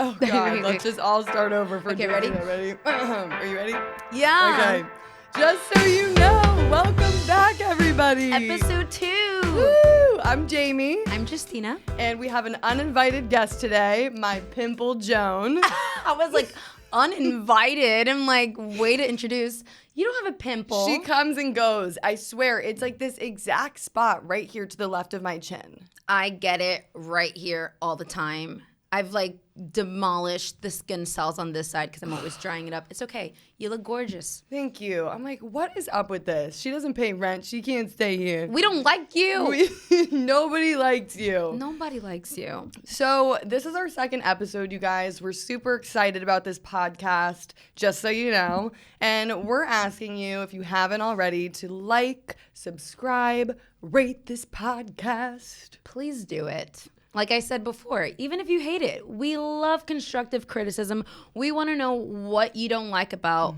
Oh, God. Let's just all start over for Okay, ready? Ready? Are you ready? Yeah. Okay. Just so you know, welcome back, everybody. Episode 2. Woo! I'm Jamie. I'm Justina. And we have an uninvited guest today, my pimple Joan. I was like, uninvited. I'm like, way to introduce. You don't have a pimple. She comes and goes. I swear, it's like this exact spot right here to the left of my chin. I get it right here all the time. I've like demolished the skin cells on this side because I'm always drying it up. It's okay. You look gorgeous. Thank you. I'm like, what is up with this? She doesn't pay rent. She can't stay here. We don't like you. Nobody likes you. Nobody likes you. So this is our second episode, you guys. We're super excited about this podcast, just so you know. And we're asking you, if you haven't already, to like, subscribe, rate this podcast. Please do it. Like I said before, even if you hate it, we love constructive criticism. We want to know what you don't like about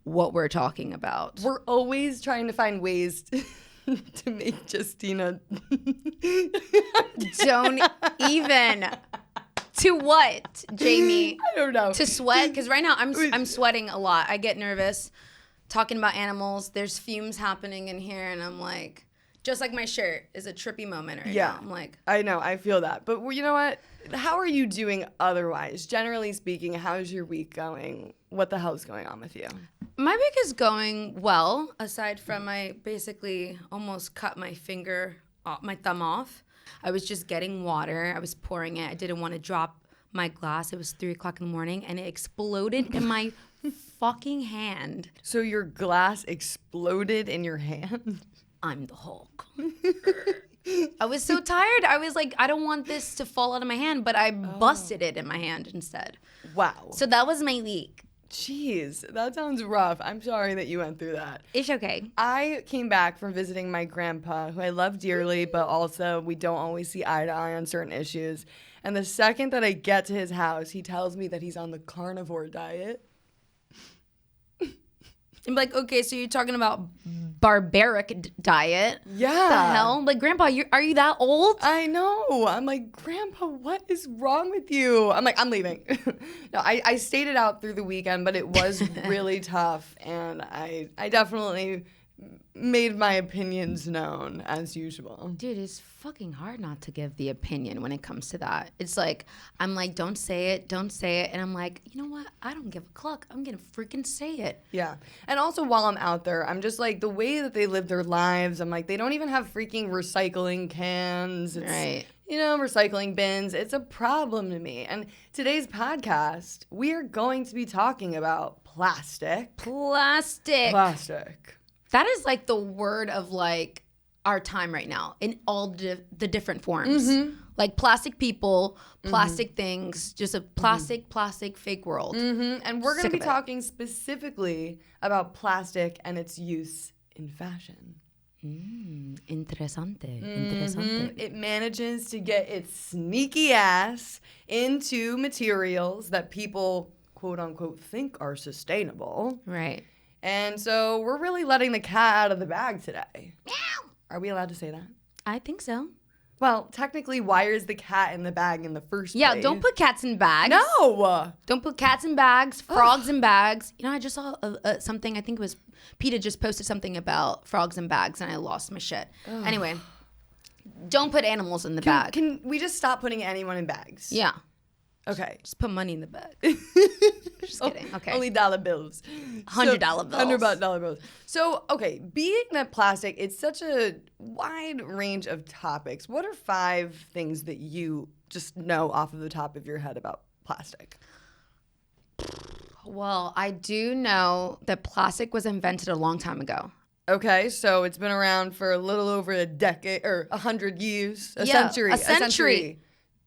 what we're talking about. We're always trying to find ways to make Justina. Don't even. To what, Jamie? I don't know. To sweat? Because right now I'm sweating a lot. I get nervous talking about animals. There's fumes happening in here, and I'm like... Just like my shirt is a trippy moment right now. I'm like... I know, I feel that. But you know what? How are you doing otherwise? Generally speaking, how's your week going? What the hell's going on with you? My week is going well, aside from I basically almost cut my thumb off. I was just getting water. I was pouring it. I didn't want to drop my glass. It was 3 o'clock in the morning, and it exploded in my fucking hand. So your glass exploded in your hand? I'm the Hulk. I was so tired. I was like, I don't want this to fall out of my hand, but I busted it in my hand instead. Wow. So that was my week. Jeez, that sounds rough. I'm sorry that you went through that. It's okay. I came back from visiting my grandpa, who I love dearly, but also we don't always see eye to eye on certain issues. And the second that I get to his house, he tells me that he's on the carnivore diet. I'm like, okay, so you're talking about barbaric diet. Yeah. What the hell? Like, Grandpa, are you that old? I know. I'm like, Grandpa, what is wrong with you? I'm like, I'm leaving. No, I stayed it out through the weekend, but it was really tough. And I definitely made my opinions known as usual. Dude, it's fucking hard not to give the opinion when it comes to that. It's like, I'm like, don't say it. And I'm like, you know what? I don't give a cluck. I'm going to freaking say it. Yeah. And also while I'm out there, I'm just like, the way that they live their lives, I'm like, they don't even have freaking recycling cans. It's, right. You know, recycling bins. It's a problem to me. And today's podcast, we are going to be talking about plastic. Plastic. That is like the word of like our time right now in all the different forms. Mm-hmm. Like plastic people, plastic things, just a plastic fake world. Mm-hmm. And we're going to be talking specifically about plastic and its use in fashion. Interesante. It manages to get its sneaky ass into materials that people, quote unquote, think are sustainable. Right. And so we're really letting the cat out of the bag today. Meow. Are we allowed to say that? I think so. Well, technically, why is the cat in the bag in the first place? Yeah, don't put cats in bags. No! Don't put cats in bags, frogs in bags. You know, I just saw something, I think it was PETA just posted something about frogs in bags, and I lost my shit. Ugh. Anyway, don't put animals in the bag. Can we just stop putting anyone in bags? Yeah. Okay. Just put money in the bag. Just kidding. Okay. Only dollar bills. $100 bills. $100 bills. So, okay, being that plastic, it's such a wide range of topics. What are 5 things that you just know off of the top of your head about plastic? Well, I do know that plastic was invented a long time ago. Okay, so it's been around for a little over a decade or 100 years, a century.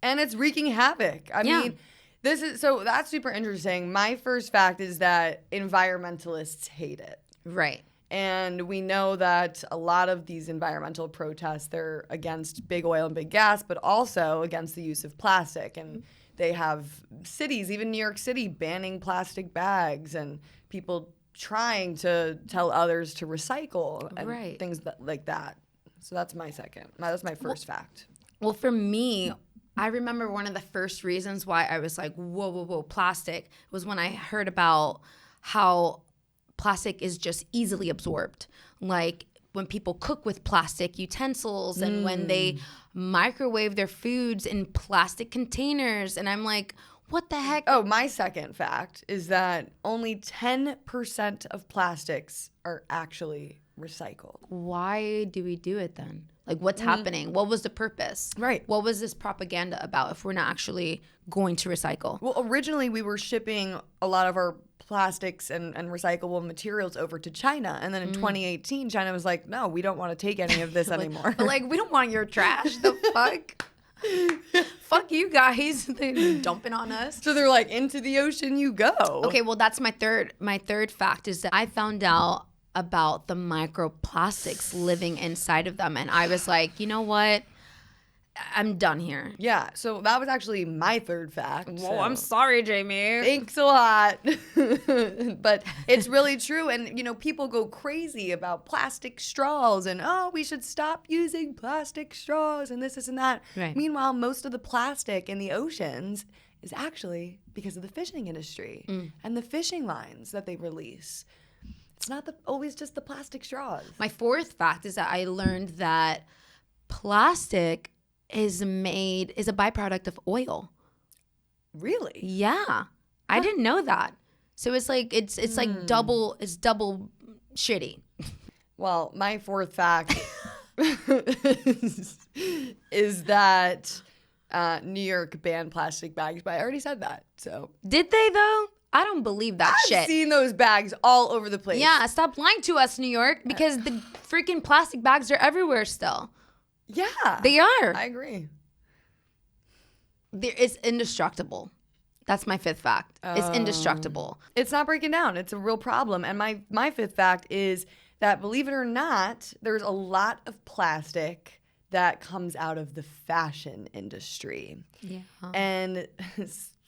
And it's wreaking havoc. I mean, that's super interesting. My first fact is that environmentalists hate it. Right. And we know that a lot of these environmental protests, they're against big oil and big gas, but also against the use of plastic. And they have cities, even New York City, banning plastic bags and people trying to tell others to recycle and things like that. So that's my second. That's my first fact. Well, for me, I remember one of the first reasons why I was like, whoa, plastic, was when I heard about how plastic is just easily absorbed. Like when people cook with plastic utensils and when they microwave their foods in plastic containers. And I'm like, what the heck? Oh, my second fact is that only 10% of plastics are actually recycled. Why do we do it then? Like, what's happening? What was the purpose? Right. What was this propaganda about if we're not actually going to recycle? Well, originally we were shipping a lot of our plastics and recyclable materials over to China. And then in 2018, China was like, no, we don't want to take any of this anymore. But like, we don't want your trash. The fuck? Fuck you guys. They're dumping on us. So they're like, into the ocean you go. Okay, well, that's my third fact is that I found out about the microplastics living inside of them. And I was like, you know what? I'm done here. Yeah, so that was actually my third fact. Whoa, so. I'm sorry, Jamie. Thanks a lot. But it's really true. And, people go crazy about plastic straws and, oh, we should stop using plastic straws and this and that. Right. Meanwhile, most of the plastic in the oceans is actually because of the fishing industry and the fishing lines that they release. It's not always just the plastic straws. My fourth fact is that I learned that plastic is a byproduct of oil. Really? Yeah. I didn't know that. So it's like it's like double shitty. Well, my fourth fact is that New York banned plastic bags, but I already said that. So Did they though? I don't believe that shit. I've seen those bags all over the place. Yeah, stop lying to us, New York, because the freaking plastic bags are everywhere still. Yeah. They are. I agree. It's indestructible. That's my fifth fact. It's indestructible. It's not breaking down. It's a real problem. And my fifth fact is that, believe it or not, there's a lot of plastic that comes out of the fashion industry. Yeah. And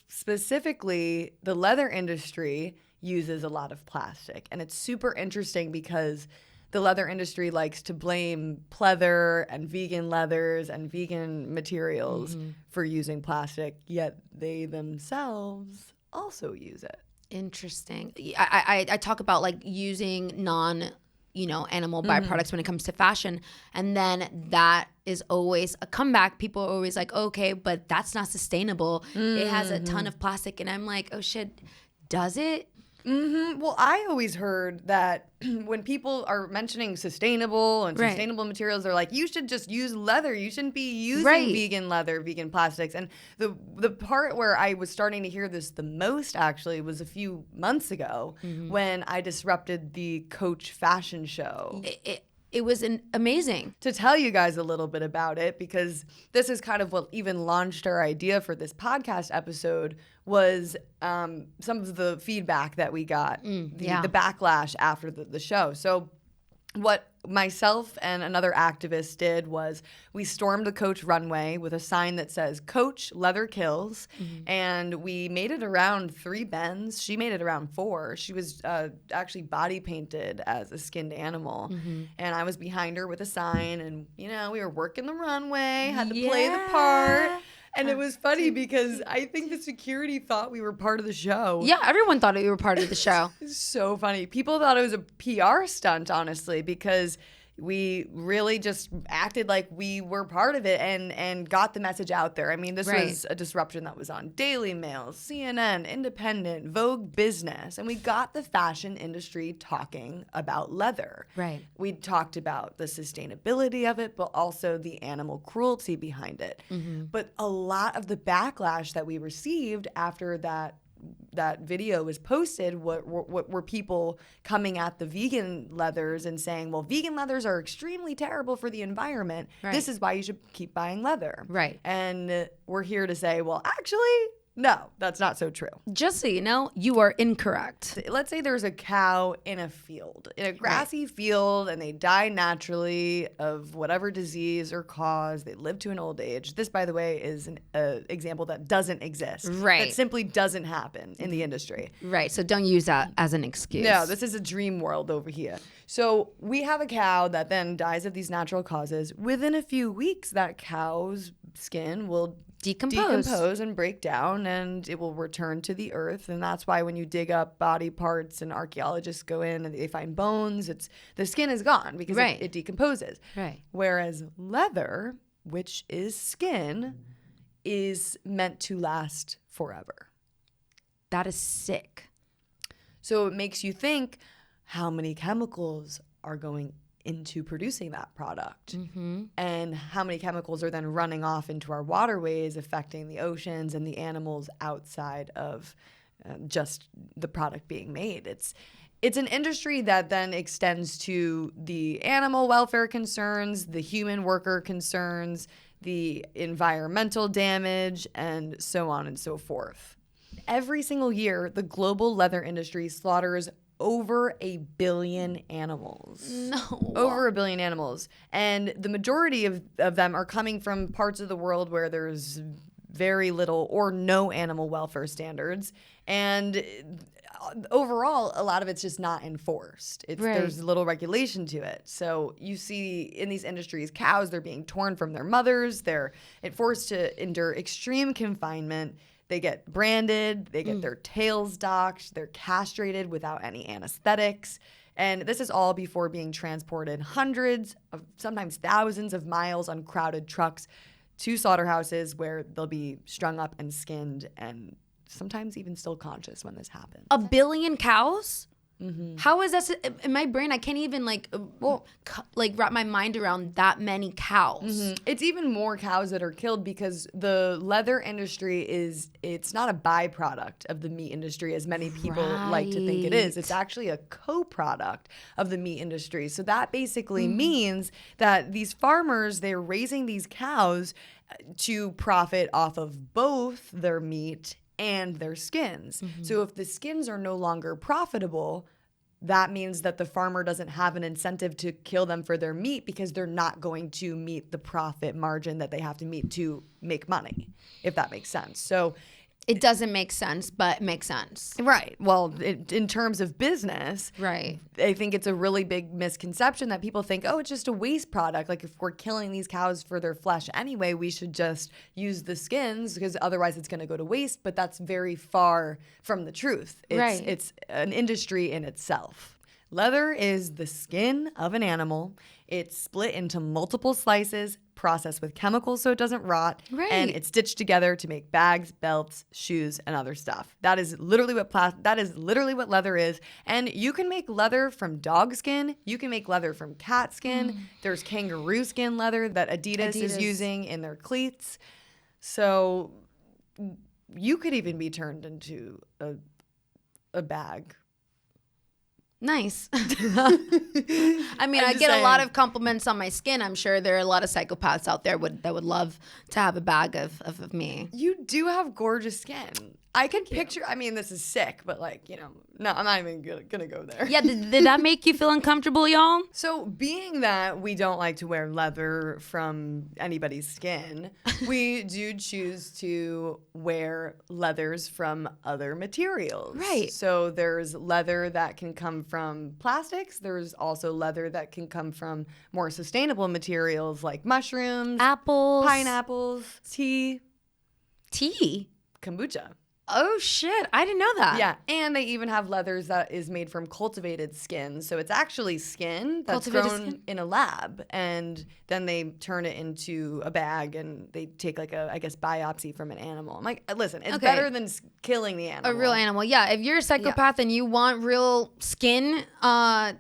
specifically, the leather industry uses a lot of plastic. And it's super interesting because the leather industry likes to blame pleather and vegan leathers and vegan materials for using plastic, yet they themselves also use it. Interesting. I talk about like using animal byproducts when it comes to fashion. And then that is always a comeback. People are always like, okay, but that's not sustainable. It has a ton of plastic. And I'm like, oh shit, does it? Well, I always heard that when people are mentioning sustainable and sustainable materials, they're like, you should just use leather. You shouldn't be using vegan leather, vegan plastics. And the part where I was starting to hear this the most actually was a few months ago when I disrupted the Coach fashion show. It was amazing. To tell you guys a little bit about it, because this is kind of what even launched our idea for this podcast episode, was some of the feedback that we got, the backlash after the show. So what myself and another activist did was we stormed the Coach runway with a sign that says, Coach, leather kills. And we made it around 3 bends. She made it around 4. She was actually body painted as a skinned animal. And I was behind her with a sign. And, we were working the runway, had to play the part. And it was funny because I think the security thought we were part of the show. Yeah, everyone thought we were part of the show. It's so funny. People thought it was a PR stunt, honestly, because we really just acted like we were part of it and got the message out there. I mean, this was a disruption that was on Daily Mail, CNN, Independent, Vogue Business, and we got the fashion industry talking about leather. Right. We talked about the sustainability of it, but also the animal cruelty behind it. But a lot of the backlash that we received after that video was posted, what were people coming at the vegan leathers and saying, well, vegan leathers are extremely terrible for the environment. Right. This is why you should keep buying leather. Right. And we're here to say, well, actually, no, that's not so true. Just so you know, you are incorrect. Let's say there's a cow in a field, in a grassy field, and they die naturally of whatever disease or cause. They live to an old age. This, by the way, is an example that doesn't exist. Right. That simply doesn't happen in the industry. Right. So don't use that as an excuse. No, this is a dream world over here. So we have a cow that then dies of these natural causes. Within a few weeks, that cow's skin will decompose and break down, and it will return to the earth. And that's why when you dig up body parts and archaeologists go in and they find bones, the skin is gone because it decomposes. Right. Whereas leather, which is skin, is meant to last forever. That is sick. So it makes you think, how many chemicals are going into producing that product? And how many chemicals are then running off into our waterways, affecting the oceans and the animals outside of just the product being made? It's an industry that then extends to the animal welfare concerns, the human worker concerns, the environmental damage, and so on and so forth. Every single year, the global leather industry slaughters over 1 billion animals. No. Over 1 billion animals. And the majority of them are coming from parts of the world where there's very little or no animal welfare standards. And overall, a lot of it's just not enforced. There's little regulation to it. So you see in these industries, cows, they're being torn from their mothers. They're forced to endure extreme confinement. They get branded, they get their tails docked, they're castrated without any anesthetics. And this is all before being transported hundreds of, sometimes thousands of miles on crowded trucks to slaughterhouses where they'll be strung up and skinned and sometimes even still conscious when this happens. 1 billion cows? How is that in my brain? I can't even wrap my mind around that many cows. It's even more cows that are killed because the leather industry it's not a byproduct of the meat industry as many people like to think it is. It's actually a co-product of the meat industry. So that basically means that these farmers, they're raising these cows to profit off of both their meat and their skins. So if the skins are no longer profitable, that means that the farmer doesn't have an incentive to kill them for their meat because they're not going to meet the profit margin that they have to meet to make money, if that makes sense. So it doesn't make sense, but it makes sense. Right. Well, in terms of business, right, I think it's a really big misconception that people think, oh, it's just a waste product. Like if we're killing these cows for their flesh anyway, we should just use the skins because otherwise it's going to go to waste. But that's very far from the truth. It's an industry in itself. Leather is the skin of an animal. It's split into multiple slices, processed with chemicals so it doesn't rot, and it's stitched together to make bags, belts, shoes, and other stuff. That is literally what leather is. And you can make leather from dog skin. You can make leather from cat skin. There's kangaroo skin leather that Adidas is using in their cleats. So you could even be turned into a bag. Nice. I mean, I get a lot of compliments on my skin. I'm sure there are a lot of psychopaths out there that would love to have a bag of me. You do have gorgeous skin. I can picture, I mean, this is sick, but no, I'm not even gonna go there. Yeah, did that make you feel uncomfortable, y'all? So being that we don't like to wear leather from anybody's skin, we do choose to wear leathers from other materials. Right. So there's leather that can come from plastics. There's also leather that can come from more sustainable materials like mushrooms, apples, pineapples, tea, kombucha. Oh, shit. I didn't know that. Yeah. And they even have leathers that is made from cultivated skin. So it's actually skin that's grown in a lab. And then they turn it into a bag and they take biopsy from an animal. I'm like, listen, it's better than killing the animal. A real animal. Yeah. If you're a psychopath and you want real skin, at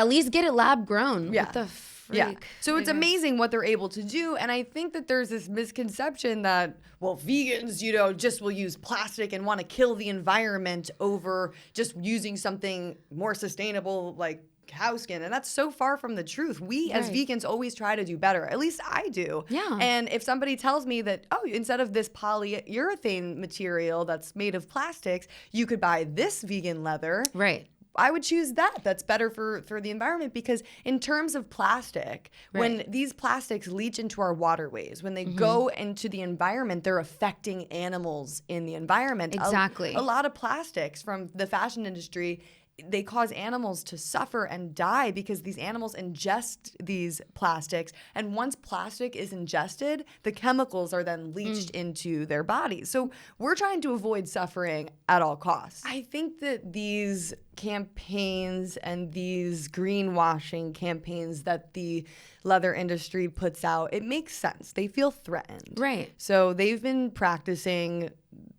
least get it lab grown. Yeah. What the freak? Yeah. So it's amazing what they're able to do. And I think that there's this misconception that, well, vegans, just will use plastic and want to kill the environment over just using something more sustainable like cow skin. And that's so far from the truth. We as vegans always try to do better. At least I do. Yeah. And if somebody tells me that, oh, instead of this polyurethane material that's made of plastics, you could buy this vegan leather. Right. I would choose that. That's better for the environment because in terms of plastic, when these plastics leach into our waterways, when they go into the environment, they're affecting animals in the environment. Exactly. A lot of plastics from the fashion industry they cause animals to suffer and die because these animals ingest these plastics. And once plastic is ingested, the chemicals are then leached into their bodies. So we're trying to avoid suffering at all costs. I think that these campaigns and these greenwashing campaigns that the leather industry puts out, it makes sense. They feel threatened. Right. So they've been practicing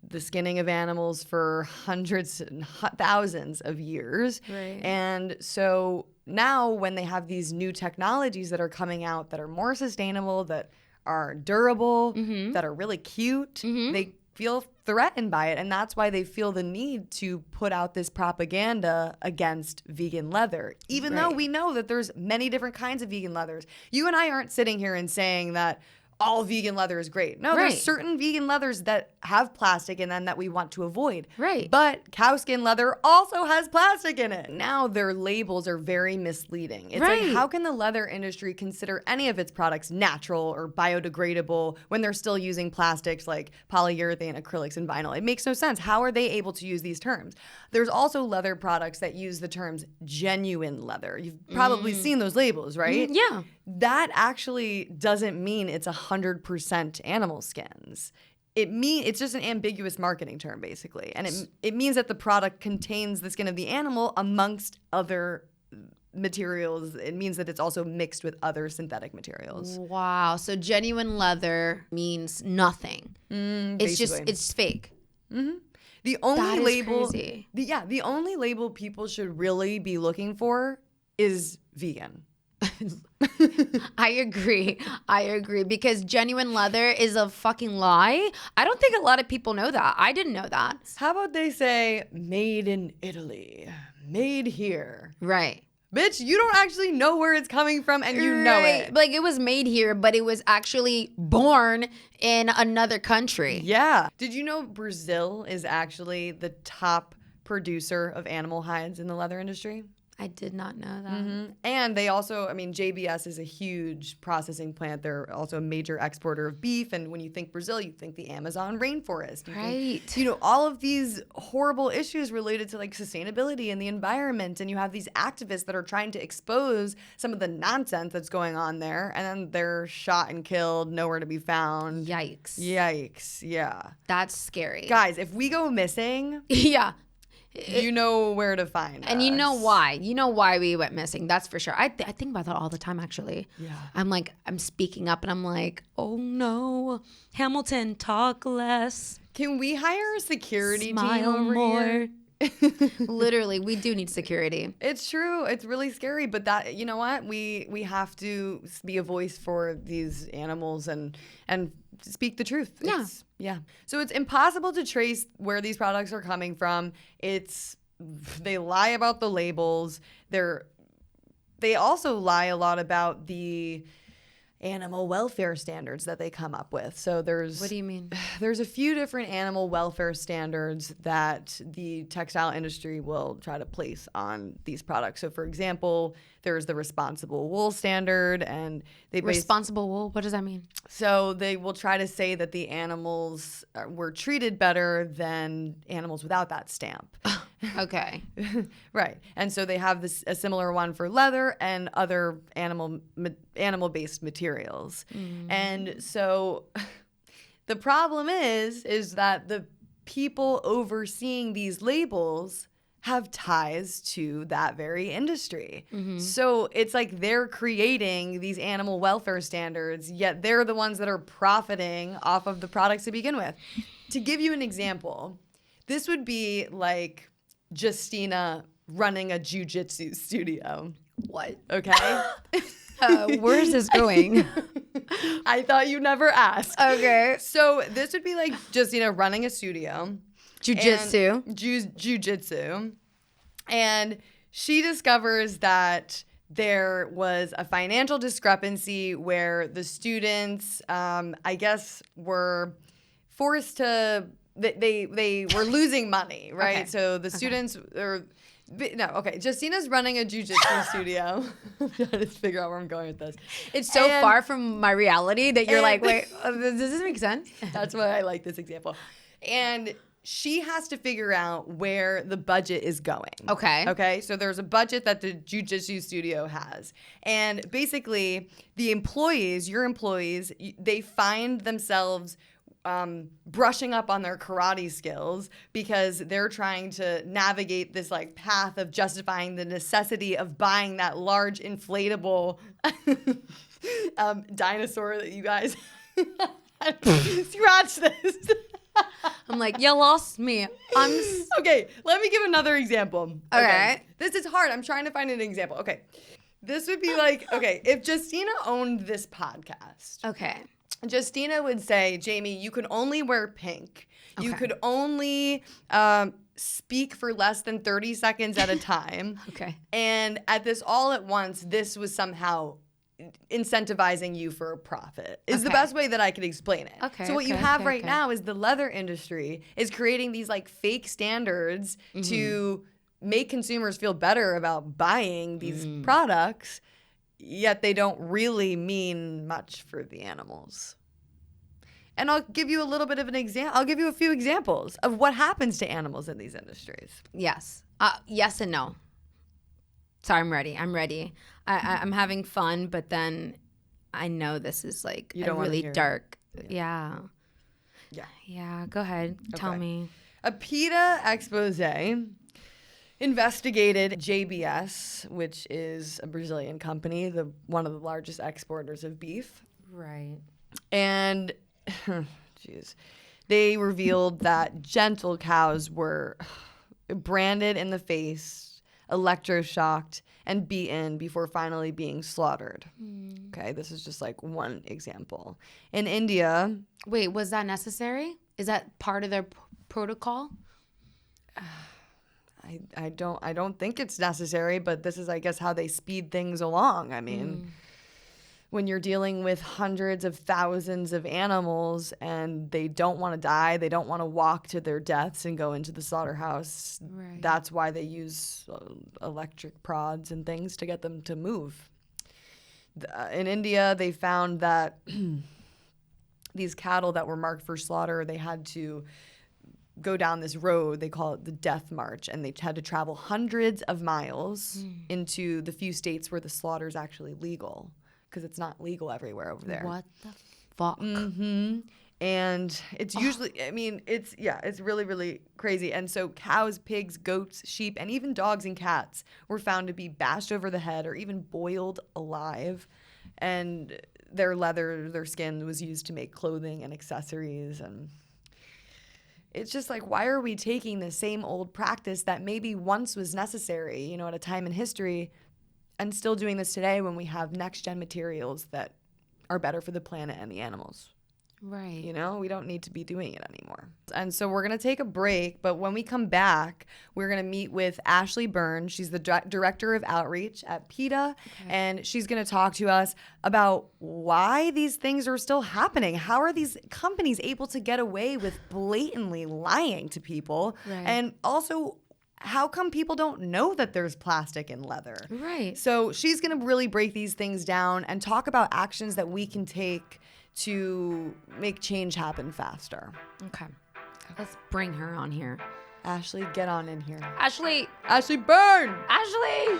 the skinning of animals for hundreds and thousands of years. Right. And so now when they have these new technologies that are coming out that are more sustainable, that are durable, that are really cute, they feel threatened by it. And that's why they feel the need to put out this propaganda against vegan leather, even though we know that there's many different kinds of vegan leathers. You and I aren't sitting here and saying that all vegan leather is great. No, there's certain vegan leathers that have plastic in them that we want to avoid. Right. But cow skin leather also has plastic in it. Now their labels are very misleading. It's like, how can the leather industry consider any of its products natural or biodegradable when they're still using plastics like polyurethane, acrylics, and vinyl? It makes no sense. How are they able to use these terms? There's also leather products that use the terms genuine leather. You've probably seen those labels, right? Yeah. That actually doesn't mean it's 100% animal skins. It's just an ambiguous marketing term, basically. And it means that the product contains the skin of the animal amongst other materials. It means that it's also mixed with other synthetic materials. Wow. So genuine leather means nothing. It's fake. The only That is label, crazy. the only label people should really be looking for is vegan. I agree because genuine leather is a fucking lie. I don't think a lot of people know that. I didn't know that. How about they say made in Italy, made here? Right. Bitch, you don't actually know where it's coming from and you know it. Like it was made here, but it was actually born in another country. Yeah. Did you know Brazil is actually the top producer of animal hides in the leather industry? I did not know that. And they also, JBS is a huge processing plant. They're also a major exporter of beef. And when you think Brazil, you think the Amazon rainforest. You think, all of these horrible issues related to like sustainability and the environment. And you have these activists that are trying to expose some of the nonsense that's going on there. And then they're shot and killed, nowhere to be found. Yikes. Yeah. That's scary. Guys, if we go missing... Yeah. You know where to find us. And you know why. You know why we went missing. That's for sure. I think about that all the time, actually. Yeah. I'm speaking up and I'm like, oh no, Hamilton, talk less. Can we hire a security team Smile over more. here? Literally, we do need security. It's true. It's really scary. But that, you know what? We have to be a voice for these animals and speak the truth. Yeah. So it's impossible to trace where these products are coming from. They lie about the labels. They also lie a lot about the animal welfare standards that they come up with. So What do you mean? There's a few different animal welfare standards that the textile industry will try to place on these products. So for example, there's the responsible wool standard, and Responsible wool? What does that mean? So they will try to say that the animals were treated better than animals without that stamp. Okay. Right. And so they have a similar one for leather and other animal-based materials. And so the problem is that the people overseeing these labels have ties to that very industry. So it's like they're creating these animal welfare standards, yet they're the ones that are profiting off of the products to begin with. To give you an example, this would be like Justina running a Jiu-Jitsu studio. What? Okay? Where is this going? I thought you never asked. Okay. So this would be like Justina running a studio. Jiu-Jitsu. Jiu-Jitsu. And she discovers that there was a financial discrepancy where the students, I guess, were forced to... They were losing money, right? Okay. So the students Justina's running a jiu-jitsu studio. I'm trying to figure out where I'm going with this. It's so far from my reality that you're like, wait, does this make sense? That's why I like this example. And she has to figure out where the budget is going. Okay. Okay. So there's a budget that the Jiu-Jitsu studio has. And basically, the employees, your employees, they find themselves brushing up on their karate skills because they're trying to navigate this like path of justifying the necessity of buying that large inflatable dinosaur that you guys scratch this. I'm like, you lost me. Okay, let me give another example. Okay. This is hard. I'm trying to find an example. Okay. This would be like, okay, if Justina owned this podcast. Okay. Justina would say, Jamie, you can only wear pink. You Okay. could only speak for less than 30 seconds at a time. Okay. And at this all at once, this was somehow incentivizing you for a profit is the Okay. best way that I could explain it. Okay, So what you okay, have okay, right okay. now is the leather industry is creating these like fake standards to make consumers feel better about buying these products, yet they don't really mean much for the animals. And I'll give you a little bit of an example. I'll give you a few examples of what happens to animals in these industries. Yes. Yes and no. Sorry, I'm ready. I'm having fun, but then I know this is like You a don't wanna really hear it. dark. Yeah. Yeah. Yeah. Go ahead. Tell Okay. me. A PETA expose investigated JBS, which is a Brazilian company, one of the largest exporters of beef. Right. And, jeez, they revealed that gentle cows were branded in the face, electroshocked, and beaten before finally being slaughtered. Okay, this is just like one example. In India, Wait, was that necessary? Is that part of their protocol? I don't think it's necessary, but this is, I guess, how they speed things along. I mean, when you're dealing with hundreds of thousands of animals and they don't want to die, they don't want to walk to their deaths and go into the slaughterhouse. Right. That's why they use electric prods and things to get them to move. In India, they found that these cattle that were marked for slaughter, they had to go down this road, they call it the death march, and they had to travel hundreds of miles into the few states where the slaughter is actually legal, because it's not legal everywhere over there. What the fuck? And it's usually, I mean, it's really, really crazy. And so cows, pigs, goats, sheep, and even dogs and cats were found to be bashed over the head or even boiled alive. And their leather, their skin was used to make clothing and accessories. And it's just like, why are we taking the same old practice that maybe once was necessary, you know, at a time in history, and still doing this today when we have next-gen materials that are better for the planet and the animals? Right. You know, we don't need to be doing it anymore. And so we're going to take a break, but when we come back, we're going to meet with Ashley Byrne. She's the director of outreach at PETA, and she's going to talk to us about why these things are still happening. How are these companies able to get away with blatantly lying to people? Right. And also, how come people don't know that there's plastic in leather? Right. So she's going to really break these things down and talk about actions that we can take to make change happen faster. Okay. Let's bring her on here. Ashley, get on in here. Ashley. Ashley Byrne! Ashley.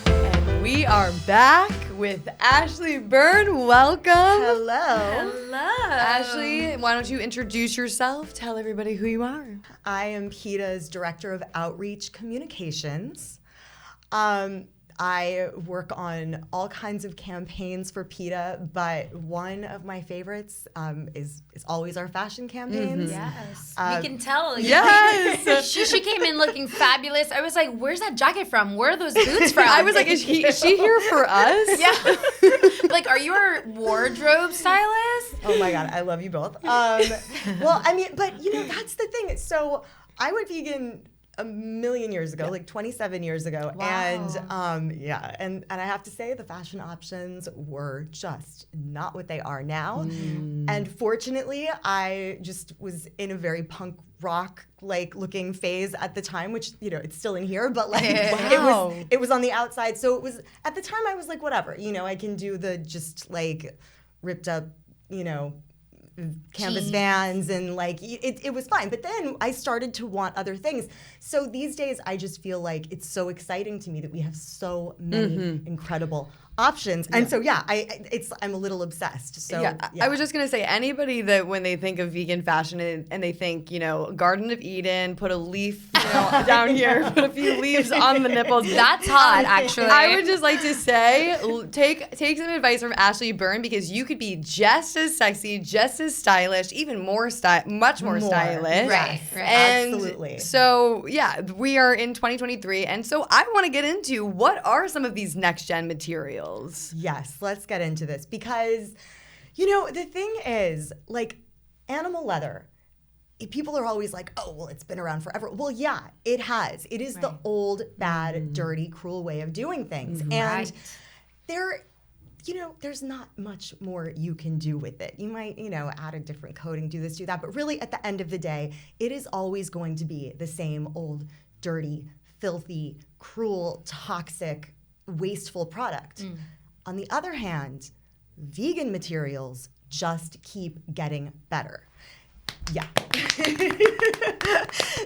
And we are back with Ashley Byrne. Welcome. Hello. Hello. Ashley, why don't you introduce yourself? Tell everybody who you are. I am PETA's Director of Outreach Communications. I work on all kinds of campaigns for PETA, but one of my favorites is always our fashion campaigns. Yes. We can tell. Yes. She came in looking fabulous. I was like, where's that jacket from? Where are those boots from? I was like, is she here for us? yeah. Like, are you our wardrobe stylist? Oh my God, I love you both. Well, I mean, but you know, that's the thing. So I went vegan a million years ago, like 27 years ago. Wow. And I have to say the fashion options were just not what they are now. And fortunately, I just was in a very punk rock like looking phase at the time, which, you know, it's still in here, but like Wow. it was on the outside. So it was, at the time I was like, whatever, you know, I can do the just like ripped up, you know, canvas vans and like it was fine. But then I started to want other things. So these days I just feel like it's so exciting to me that we have so many incredible options. And so I'm a little obsessed. So I was just gonna say, anybody that when they think of vegan fashion and they think, Garden of Eden, put a leaf down here, put a few leaves on the nipples. That's hot, actually. I would just like to say, take some advice from Ashley Byrne, because you could be just as sexy, just as stylish, even more much more stylish. Right. And absolutely. So we are in 2023, and so I want to get into what are some of these next gen materials. Yes, let's get into this because, the thing is, like, animal leather, people are always like, oh, well, it's been around forever. Well, yeah, it has. It is the old, bad, dirty, cruel way of doing things. And there's not much more you can do with it. You might, add a different coating, do this, do that. But really, at the end of the day, it is always going to be the same old, dirty, filthy, cruel, toxic, wasteful product. On the other hand, vegan materials just keep getting better. Yeah.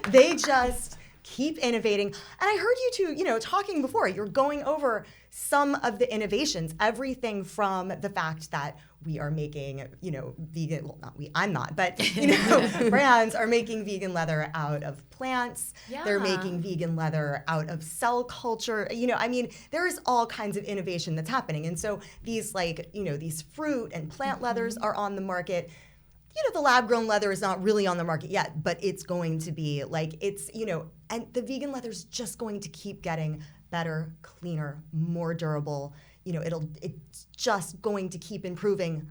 They just keep innovating. And I heard you two, talking before. You're going over some of the innovations, everything from the fact that we are making, vegan, well, not we, I'm not, but, brands are making vegan leather out of plants. Yeah. They're making vegan leather out of cell culture. There's all kinds of innovation that's happening. And so these these fruit and plant leathers are on the market. The lab-grown leather is not really on the market yet, but it's going to be and the vegan leather is just going to keep getting better, cleaner, more durable. It's just going to keep improving.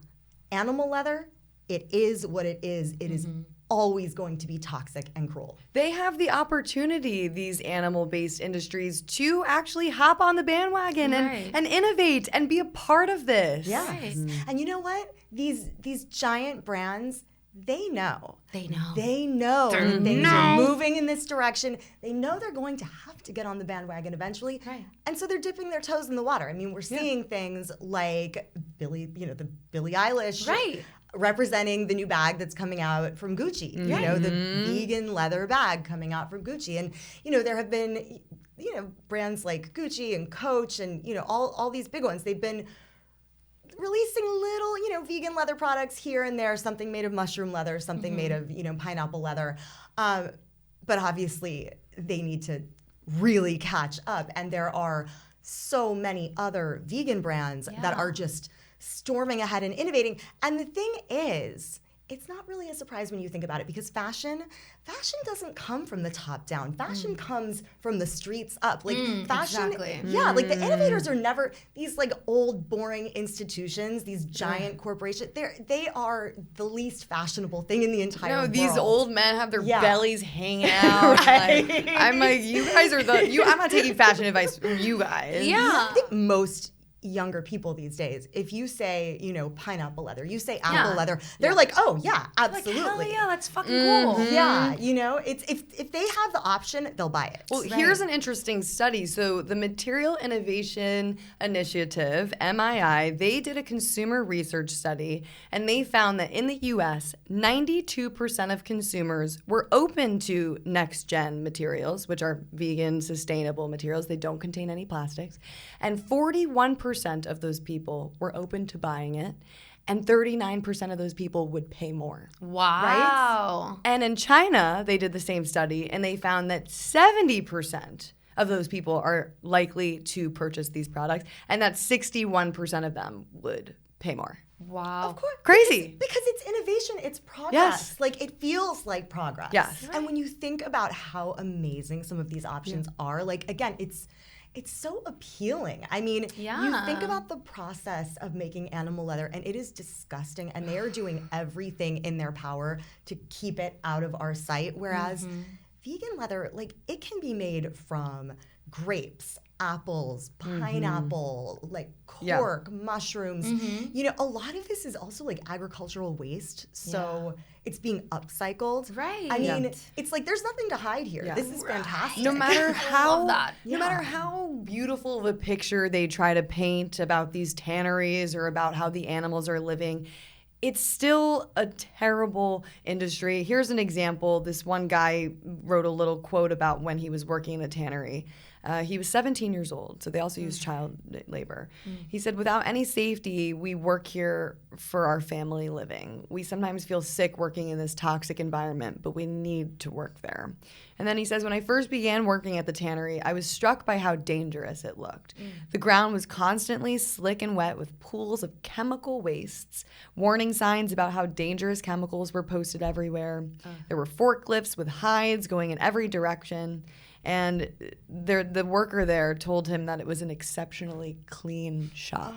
Animal leather, it is what it is. It is always going to be toxic and cruel. They have the opportunity, these animal-based industries, to actually hop on the bandwagon and innovate and be a part of this. Yeah. And you know what? These giant brands, they know. They know that things are moving in this direction. They know they're going to have to get on the bandwagon eventually. Right. And so they're dipping their toes in the water. I mean, we're seeing things like the Billie Eilish representing the new bag that's coming out from Gucci. The vegan leather bag coming out from Gucci. And, there have been, brands like Gucci and Coach and, all these big ones. They've been releasing little, vegan leather products here and there, something made of mushroom leather, something made of, pineapple leather. But obviously they need to really catch up. And there are so many other vegan brands that are just storming ahead and innovating. And the thing is, it's not really a surprise when you think about it, because fashion doesn't come from the top down. Fashion comes from the streets up. Like fashion, like the innovators are never these like old boring institutions, these giant corporations. They are the least fashionable thing in the entire world. These old men have their bellies hanging out. Right. I'm like, you guys are I'm not taking fashion advice from you guys. Yeah. I think most younger people these days, if you say, pineapple leather, you say apple leather, they're like, oh yeah, absolutely. Like, hell yeah, that's fucking cool. Yeah, it's if they have the option, they'll buy it. Well, here's an interesting study. So the Material Innovation Initiative, MII, they did a consumer research study, and they found that in the US, 92% of consumers were open to next-gen materials, which are vegan, sustainable materials. They don't contain any plastics. And 41% of those people were open to buying it, and 39% of those people would pay more. Wow. Right? And in China, they did the same study, and they found that 70% of those people are likely to purchase these products, and that 61% of them would pay more. Wow. Of course. Crazy. Because it's innovation, it's progress. Yes. Like, it feels like progress. Yes. And when you think about how amazing some of these options are, like, again, it's so appealing. I mean, you think about the process of making animal leather, and it is disgusting, and they are doing everything in their power to keep it out of our sight, whereas vegan leather, like, it can be made from grapes, apples, pineapple, like cork, mushrooms. A lot of this is also like agricultural waste, so it's being upcycled. Right. I mean, it's like there's nothing to hide here. This is fantastic. No matter how no matter how beautiful of a picture they try to paint about these tanneries or about how the animals are living, it's still a terrible industry. Here's an example. This one guy wrote a little quote about when he was working in a tannery. He was 17 years old, so they also use child labor. He said, without any safety, we work here for our family living. We sometimes feel sick working in this toxic environment, but we need to work there. And then he says, when I first began working at the tannery, I was struck by how dangerous it looked. The ground was constantly slick and wet with pools of chemical wastes, warning signs about how dangerous chemicals were posted everywhere. There were forklifts with hides going in every direction. And the worker there told him that it was an exceptionally clean shop.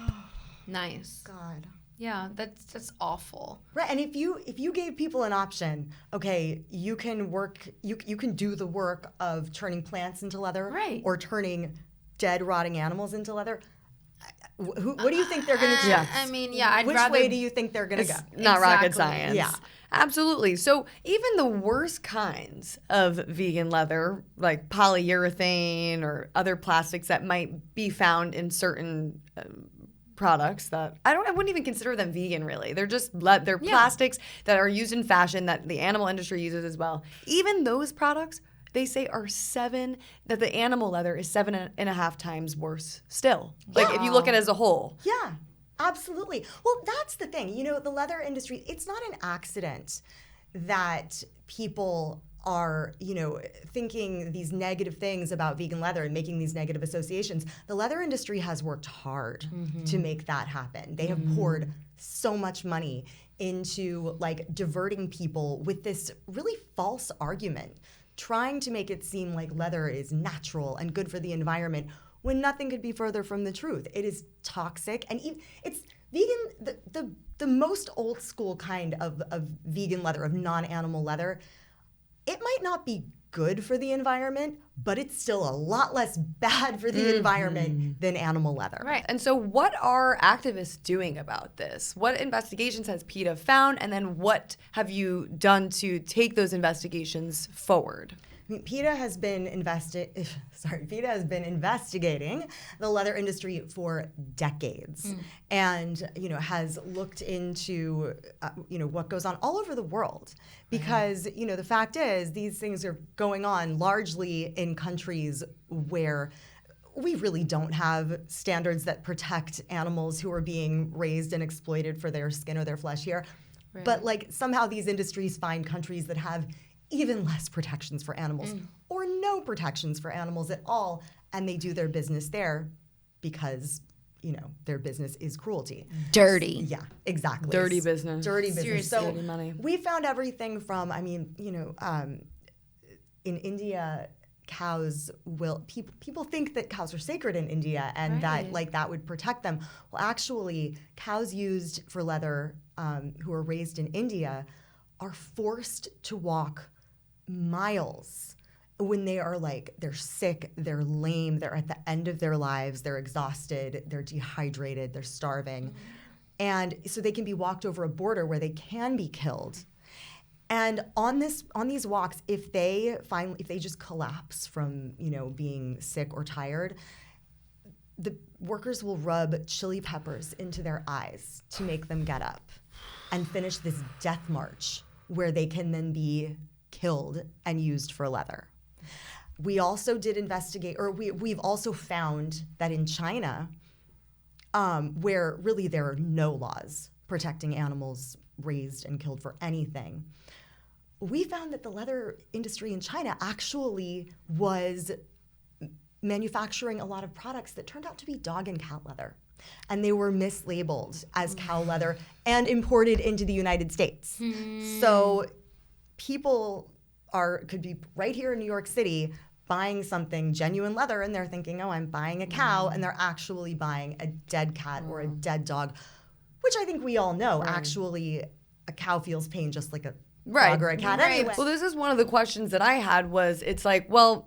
Nice. God. Yeah, that's awful. Right, and if you gave people an option, okay, you can work, you can do the work of turning plants into leather, Right. or turning dead, rotting animals into leather. What do you think they're going to choose? Yeah. I mean, yeah, I'd Which rather. way do you think they're going to go? Not rocket Exactly. science. Yeah. Absolutely. So even the worst kinds of vegan leather, like polyurethane or other plastics that might be found in certain products that I wouldn't even consider them vegan really. They're just they're plastics that are used in fashion that the animal industry uses as well. Even those products, they say that the animal leather is 7.5 times worse still. Like if you look at it as a whole. Yeah, absolutely. Well, that's the thing. You know, the leather industry, it's not an accident that people are, you know, thinking these negative things about vegan leather and making these negative associations. The leather industry has worked hard to make that happen. They have poured so much money into like diverting people with this really false argument, trying to make it seem like leather is natural and good for the environment when nothing could be further from the truth. It is toxic, and it's vegan. The most old school kind of vegan leather, of non-animal leather, it might not be good for the environment, but it's still a lot less bad for the environment than animal leather. Right. And so what are activists doing about this? What investigations has PETA found? And then what have you done to take those investigations forward? I mean, PETA has been investigating the leather industry for decades, and has looked into what goes on all over the world, because the fact is these things are going on largely in countries where we really don't have standards that protect animals who are being raised and exploited for their skin or their flesh here. Right. But like somehow these industries find countries that have even less protections for animals or no protections for animals at all, and they do their business there because their business is cruelty. Dirty. Yeah, exactly. Dirty business. Dirty business. Seriously. So dirty money. we found everything from, in India, cows will, people think that cows are sacred in India and that that would protect them. Well, actually, cows used for leather who are raised in India are forced to walk miles when they're sick, they're lame, they're at the end of their lives, they're exhausted, they're dehydrated, they're starving. And so they can be walked over a border where they can be killed. And on these walks, if they just collapse from, being sick or tired, the workers will rub chili peppers into their eyes to make them get up and finish this death march where they can then be killed and used for leather. We also did investigate, or we've also found that in China, where really there are no laws protecting animals raised and killed for anything, we found that the leather industry in China actually was manufacturing a lot of products that turned out to be dog and cat leather. And they were mislabeled as cow leather and imported into the United States. So people could be right here in New York City buying something genuine leather, and they're thinking, oh, I'm buying a cow, and they're actually buying a dead cat or a dead dog, which I think we all know. Actually, a cow feels pain just like a frog or a cat anyway. Well, this is one of the questions that I had was, it's like, well,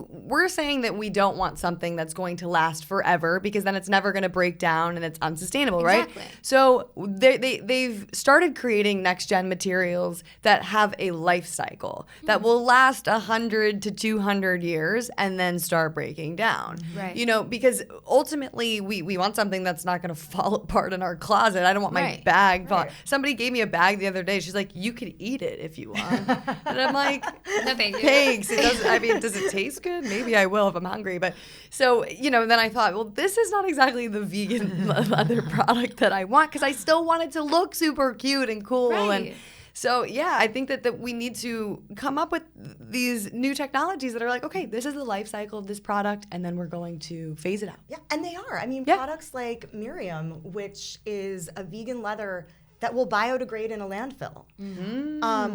we're saying that we don't want something that's going to last forever because then it's never going to break down and it's unsustainable, right? Exactly. So they've started creating next gen materials that have a life cycle that will last 100 to 200 years and then start breaking down. Right. You know, because ultimately we want something that's not going to fall apart in our closet. I don't want my bag. Somebody gave me a bag the other day. She's like, you could eat it if you want. And I'm like, no, thank you. thanks. It doesn't, I mean, does it taste good? Maybe I will if I'm hungry. But so, you know, then I thought, well, this is not exactly the vegan leather product that I want because I still want it to look super cute and cool. Right. And so, yeah, I think that we need to come up with these new technologies that are like, okay, this is the life cycle of this product, and then we're going to phase it out. Yeah, and they are. I mean, products like Miriam, which is a vegan leather that will biodegrade in a landfill.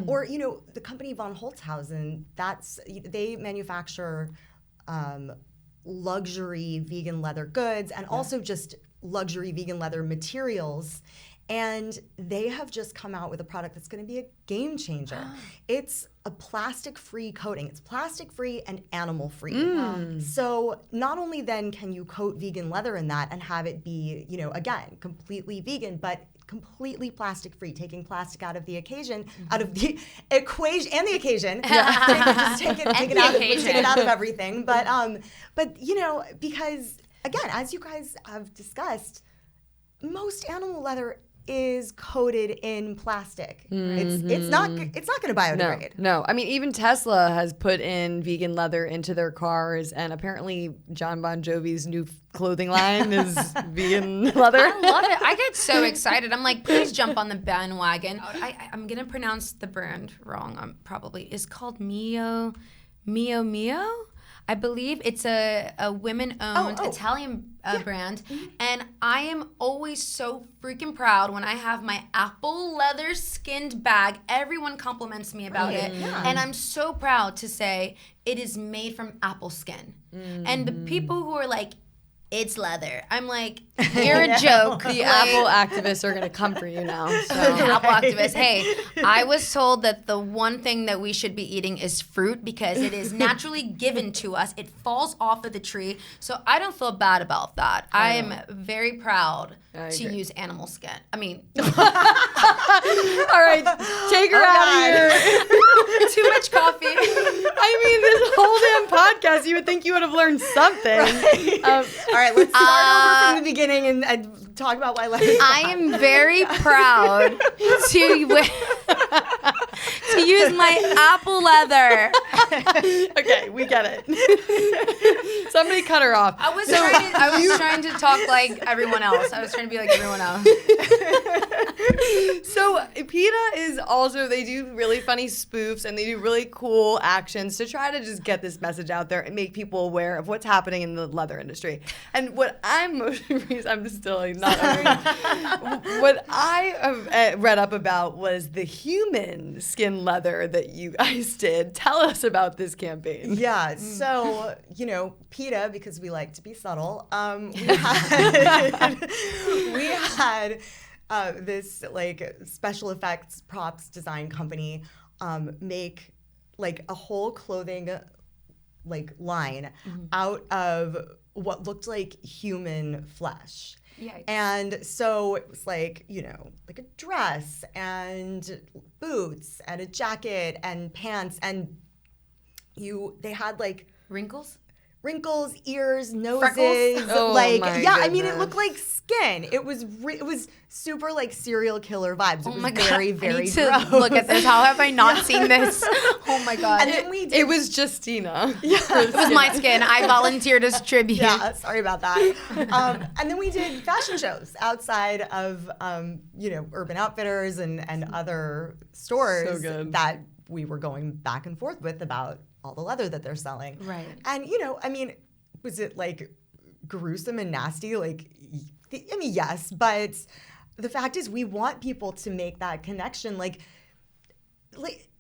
Or, you know, the company von Holzhausen, they manufacture luxury vegan leather goods and also just luxury vegan leather materials. And they have just come out with a product that's going to be a game changer. It's a plastic-free coating. It's plastic-free and animal-free. So not only then can you coat vegan leather in that and have it be, you know, again, completely vegan, but completely plastic-free, taking plastic out of the occasion, out of the equation and the occasion. Just take it out of everything. But you know, because again, as you guys have discussed, most animal leather is coated in plastic. It's not going to biodegrade. No. I mean, even Tesla has put in vegan leather into their cars, and apparently John Bon Jovi's new clothing line is vegan leather. I love it. I get so excited. I'm like, please jump on the bandwagon. I'm gonna pronounce the brand wrong. Probably it's called Mio. I believe it's a women-owned Italian brand. And I am always so freaking proud when I have my apple leather skinned bag. Everyone compliments me about it. And I'm so proud to say it is made from apple skin. And the people who are like, it's leather. I'm like, you're a joke. The Apple activists are going to come for you now. So. Apple activists. Hey, I was told that the one thing that we should be eating is fruit because it is naturally given to us. It falls off of the tree. So I don't feel bad about that. I am very proud to use animal skin. I mean. All right, take her out of here. Too much coffee. I mean, this whole damn podcast, you would think you would have learned something. All right, let's start over from the beginning and talk about why leather. I am very proud to use my apple leather. Okay, we get it. Somebody cut her off. I was trying to talk like everyone else. I was trying to be like everyone else. So PETA is also, they do really funny spoofs and they do really cool actions to try to just get this message out there and make people aware of what's happening in the leather industry. And what I'm most I'm still like not what I have read up about was the human skin leather that you guys did. Tell us about this campaign. Yeah, so, you know, PETA, because we like to be subtle, we had this like special effects props design company make like a whole clothing like line out of what looked like human flesh. Yikes. And so it was like, you know, like a dress and boots and a jacket and pants, and they had like Wrinkles, ears, noses, freckles. Oh, like my I mean, it goodness. looked like skin. It was super like serial killer vibes. It Oh was my God. very, I very need to gross. look at this. How have I not seen this? Oh my God. And then we did, It was Justina. It was my skin. I volunteered as tribute. yeah, sorry about that. And then we did fashion shows outside of you know, Urban Outfitters and other stores So good. that we were going back and forth with about all the leather that they're selling. Right. And, you know, I mean, was it like gruesome and nasty? Like, I mean, yes, but the fact is we want people to make that connection. Like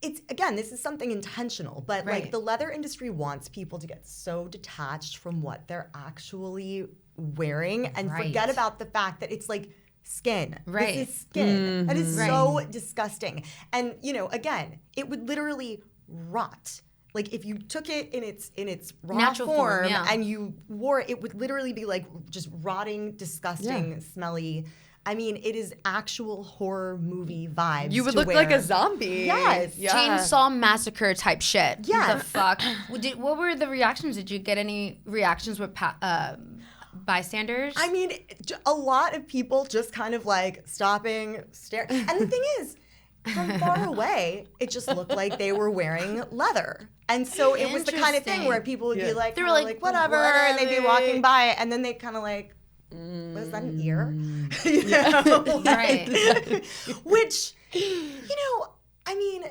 it's, again, this is something intentional, but Right. like the leather industry wants people to get so detached from what they're actually wearing and Right. forget about the fact that it's like skin. Right. This is skin. That is Right. so disgusting. And, again, it would literally rot. Like if you took it in its raw Natural form, form and you wore it, it would literally be like just rotting, disgusting, smelly. I mean, it is actual horror movie vibes. You would look like a zombie. Yes. Yeah. Chainsaw massacre type shit. Yes. The fuck? What were the reactions? Did you get any reactions with bystanders? I mean, a lot of people just kind of like stopping, staring. And the thing is, from far away, it just looked like they were wearing leather. And so it was the kind of thing where people would be like, They were like, whatever, and they'd be walking by, and then they'd kind of like, was that an ear? Right. Which, I mean,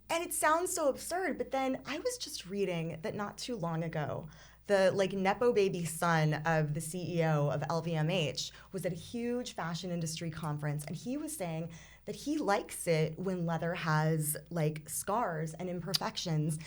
and it sounds so absurd, but then I was just reading that not too long ago, the Nepo baby son of the CEO of LVMH was at a huge fashion industry conference, and he was saying that he likes it when leather has scars and imperfections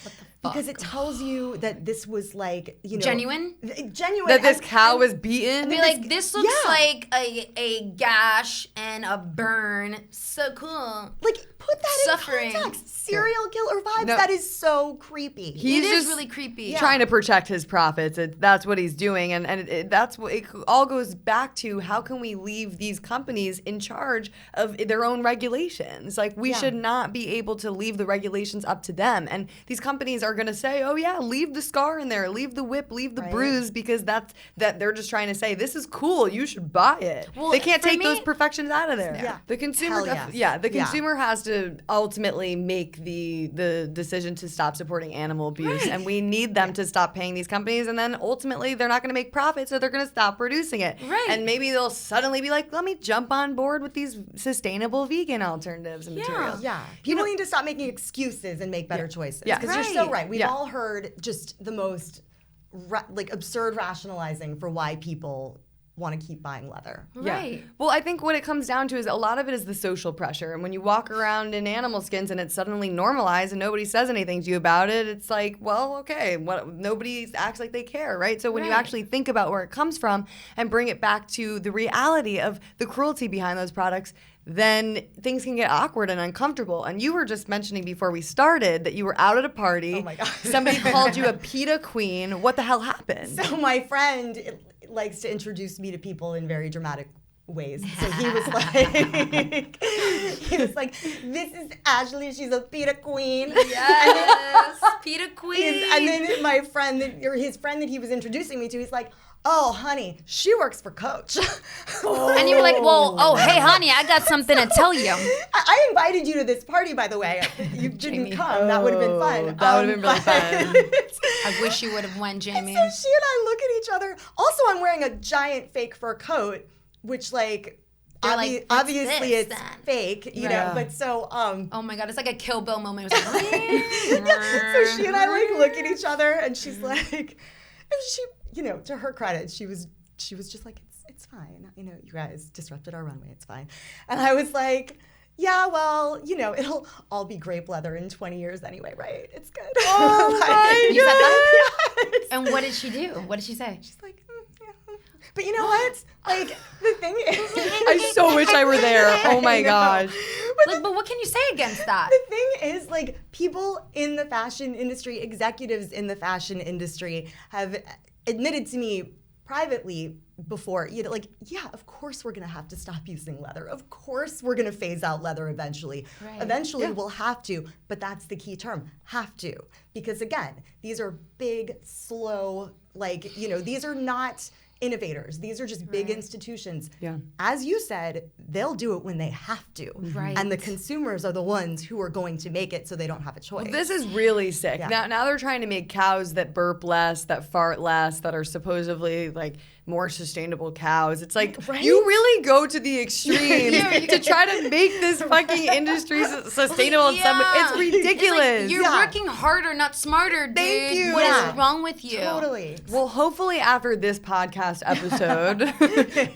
because it tells you that this was genuine. Genuine. That this cow was beaten. Be like, this looks like a gash and a burn. So cool. Put that Suffering. in context. Serial killer vibes. No. That is so creepy. He's It is just really creepy. trying to protect his profits. That's what he's doing, and that's what it all goes back to. How can we leave these companies in charge of their own regulations? We should not be able to leave the regulations up to them. And these companies are going to say, "Oh yeah, leave the scar in there, leave the whip, leave the bruise," because that they're just trying to say this is cool. You should buy it. Well, they can't for take me- those perfections out of there. Yeah. The consumer, Hell yes. the consumer has to ultimately make the decision to stop supporting animal abuse, and we need them to stop paying these companies, and then ultimately they're not going to make profit, so they're going to stop producing it. Right. And maybe they'll suddenly be like, let me jump on board with these sustainable vegan alternatives and materials. Yeah. People need to stop making excuses and make better choices. Yeah. Because you're so right. We've Yeah. all heard just the most absurd rationalizing for why people want to keep buying leather. Right. Well, I think what it comes down to is a lot of it is the social pressure. And when you walk around in animal skins and it's suddenly normalized and nobody says anything to you about it, it's like, well, okay, nobody acts like they care, right? So when you actually think about where it comes from and bring it back to the reality of the cruelty behind those products, then things can get awkward and uncomfortable. And you were just mentioning before we started that you were out at a party. Oh my God. Somebody called you a PETA queen. What the hell happened? So my friend likes to introduce me to people in very dramatic ways. So he was like, this is Ashley. She's a PETA queen. Yes. PETA queen. And then my friend, his friend that he was introducing me to, he's like, oh, honey, she works for Coach. And you were like, well, hey, honey, I got something to tell you. I invited you to this party, by the way. You didn't come. That would have been fun. That would have been really fun. I wish you would have won, Jamie. So she and I look at each other. Also, I'm wearing a giant fake fur coat, which like, obviously this, it's then? fake, you know. But so Oh my God, it's like a Kill Bill moment. It was like, so she and I look at each other, and she's like, and she, to her credit, she was just like, it's fine. You guys disrupted our runway. It's fine. And I was like, yeah, well, it'll all be grape leather in 20 years anyway, right? It's good. Oh my You said that? Yes. And what did she do? What did she say? She's like, yeah. But you know what? The thing is, I so wish I were there. Oh my gosh. But what can you say against that? The thing is, people in the fashion industry, executives in the fashion industry have admitted to me privately before, yeah, of course we're going to have to stop using leather. Of course we're going to phase out leather eventually. Right. Eventually we'll have to, but that's the key term, have to. Because again, these are big, slow, these are not innovators. These are just big institutions. Yeah. As you said, they'll do it when they have to. Right. And the consumers are the ones who are going to make it so they don't have a choice. Well, this is really sick. Yeah. Now they're trying to make cows that burp less, that fart less, that are supposedly more sustainable cows. It's like, Right? you really go to the extreme to try to make this fucking industry sustainable. Yeah. It's ridiculous. You're working harder, not smarter, dude. Thank you. What is Yeah. wrong with you? Totally. Well, hopefully after this podcast episode,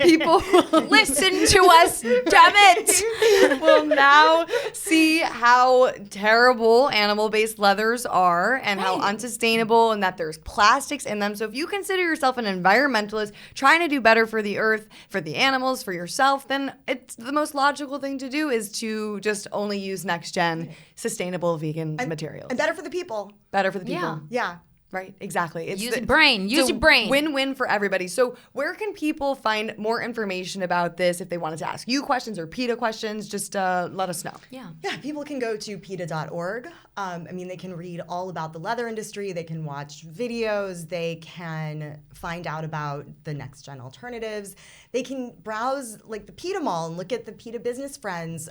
people will Listen to us, damn it. will now see how terrible animal-based leathers are and how unsustainable and that there's plastics in them. So if you consider yourself an environmentalist, trying to do better for the earth, for the animals, for yourself, then it's the most logical thing to do is to just only use next gen sustainable vegan materials. And better for the people. Better for the people. Yeah. Right, exactly. It's Use your brain. Use your brain. Win-win for everybody. So where can people find more information about this if they wanted to ask you questions or PETA questions? Just let us know. Yeah. Yeah, people can go to PETA.org. They can read all about the leather industry. They can watch videos. They can find out about the next gen alternatives. They can browse like the PETA mall and look at the PETA business friends,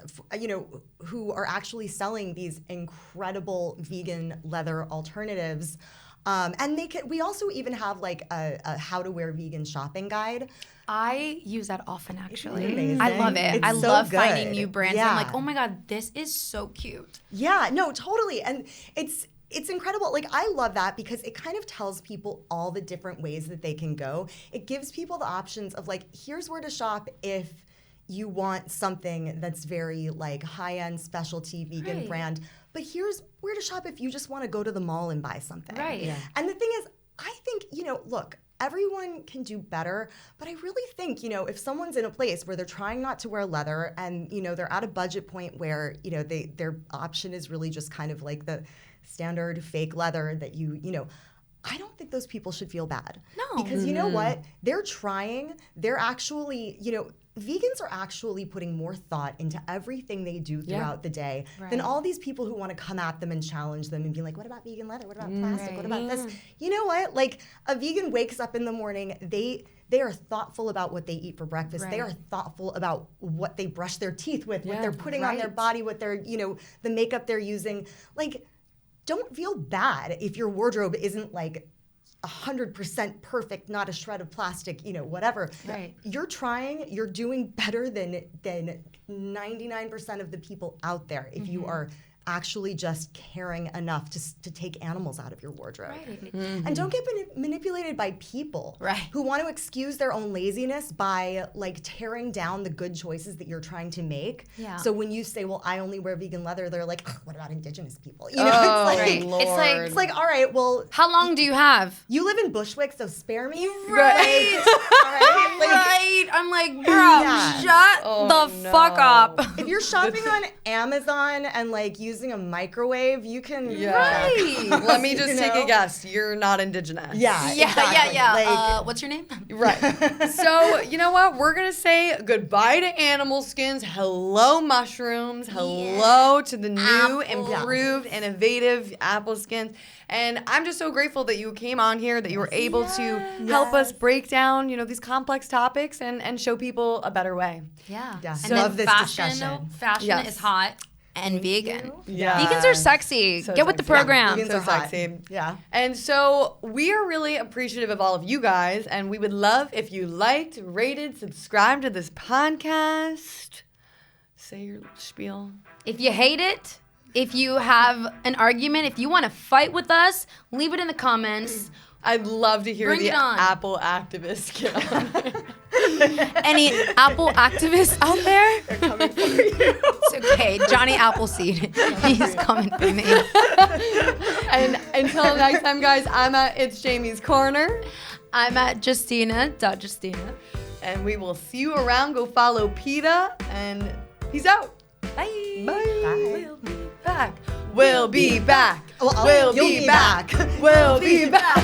who are actually selling these incredible vegan leather alternatives. We also even have like a how to wear vegan shopping guide. I use that often, actually. Amazing. I love it. It's I so love good. finding new brands. Yeah. I'm like, oh my God, this is so cute. Yeah, no, totally. And it's incredible. Like, I love that because it kind of tells people all the different ways that they can go. It gives people the options of like, here's where to shop if you want something that's very like high-end specialty vegan brand. But here's where to shop if you just want to go to the mall and buy something. Right. Yeah. And the thing is, I think, look, everyone can do better, but I really think, if someone's in a place where they're trying not to wear leather and, they're at a budget point where, their option is really just kind of like the standard fake leather that I don't think those people should feel bad. No. Because you know what? They're trying. They're actually, vegans are actually putting more thought into everything they do throughout the day than all these people who want to come at them and challenge them and be like, what about vegan leather? What about plastic? What about this? You know what? Like, a vegan wakes up in the morning, they are thoughtful about what they eat for breakfast. They are thoughtful about what they brush their teeth with, what they're putting on their body, what they're, the makeup they're using. Like, don't feel bad if your wardrobe isn't like 100% perfect, not a shred of plastic, whatever. Right. You're trying, you're doing better than 99% of the people out there if you are actually just caring enough to take animals out of your wardrobe. Right. And don't get manipulated by people who want to excuse their own laziness by like tearing down the good choices that you're trying to make. Yeah. So when you say, well, I only wear vegan leather, they're like, what about indigenous people? It's like, all right, well, how long do you have? you live in Bushwick, so spare me. Right. All right. Like, Right. I'm like, bro, shut the fuck up. if you're shopping on Amazon and like using a microwave, you can. Right. Let me just take a guess. You're not indigenous. Yeah. Yeah, exactly. yeah. Like, What's your name? Right. So, you know what? We're going to say goodbye to animal skins. Hello, mushrooms. Hello to the new, improved, innovative apple skins. And I'm just so grateful that you came on here, that you were able to help us break down, these complex topics and show people a better way. Yeah. Yeah. And Love then this fashion, discussion. Fashion is hot and vegan. Yeah. Vegans are sexy. So Get with the sexy. program. Vegans So are hot. sexy. Yeah. And so we are really appreciative of all of you guys, and we would love if you liked, rated, subscribed to this podcast. Say your spiel. If you hate it, if you have an argument, if you want to fight with us, leave it in the comments. I'd love to hear Bring the it on. Apple activists get on here. Any Apple activists out there? They're coming for you. It's okay. Johnny Appleseed. He's coming for me. And until next time, guys, I'm at It's Jamie's Corner. I'm at Justina. And we will see you around. Go follow PETA, and peace out. Bye. Bye. We'll be back. We'll be back. Well, We'll you'll be be back. back. We'll be back.